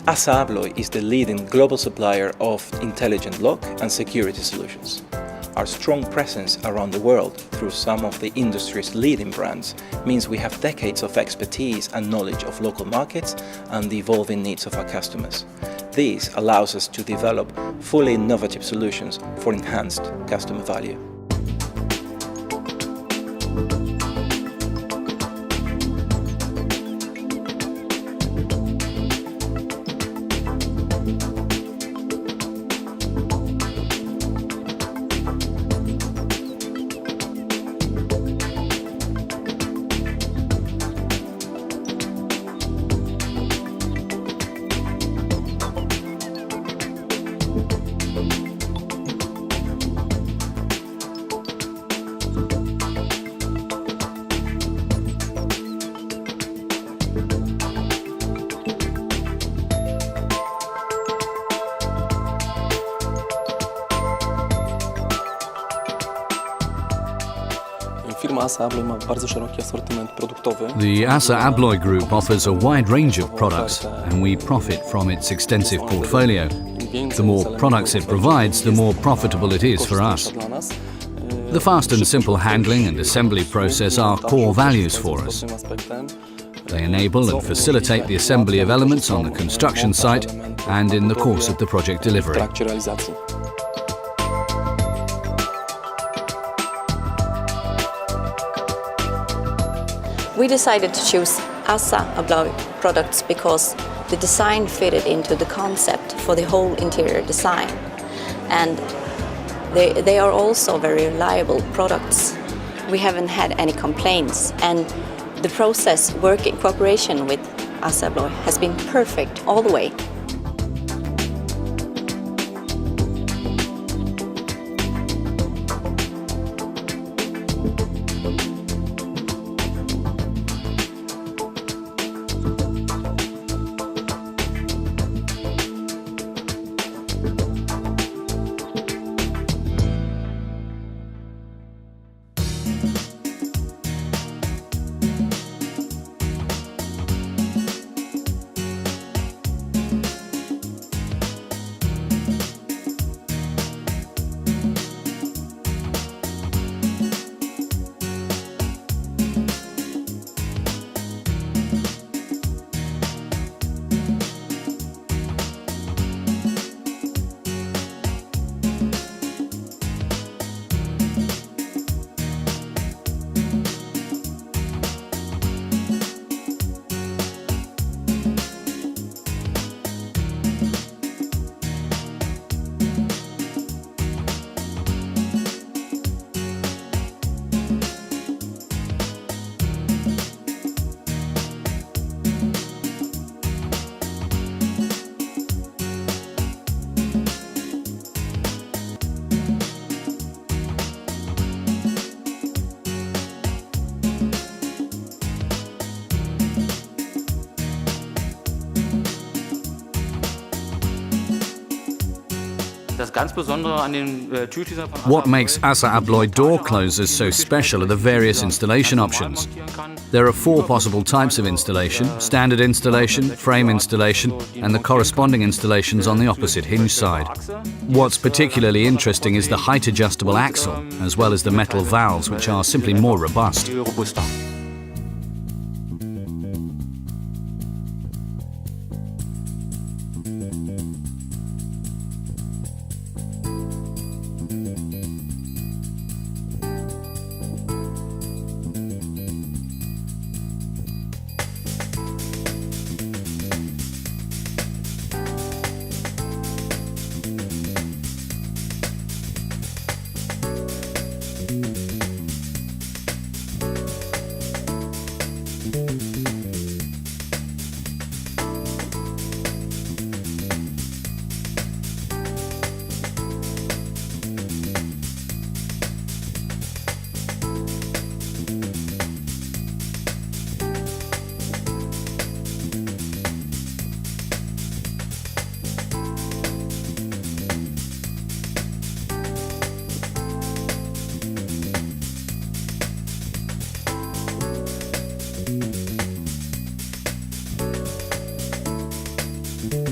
ASSA ABLOY is the leading global supplier of intelligent lock and security solutions. Our strong presence around the world through some of the industry's leading brands means we have decades of expertise and knowledge of local markets and the evolving needs of our customers. This allows us to develop fully innovative solutions for enhanced customer value. Firma ASSA ABLOY ma bardzo szeroki asortyment produktowy. The ASSA ABLOY Group offers a wide range of products, and we profit from its extensive portfolio. The more products it provides, the more profitable it is for us. The fast and simple handling and assembly process are core values for us. They enable and facilitate the assembly of elements on the construction site and in the course of the project delivery. We decided to choose ASSA ABLOY products because the design fitted into the concept for the whole interior design, and they are also very reliable products. We haven't had any complaints, and the process work in cooperation with ASSA ABLOY has been perfect all the way. What makes ASSA ABLOY door closers so special are the various installation options. There are 4 possible types of installation: standard installation, frame installation, and the corresponding installations on the opposite hinge side. What's particularly interesting is the height adjustable axle, as well as the metal valves, which are simply more robust.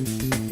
Bye.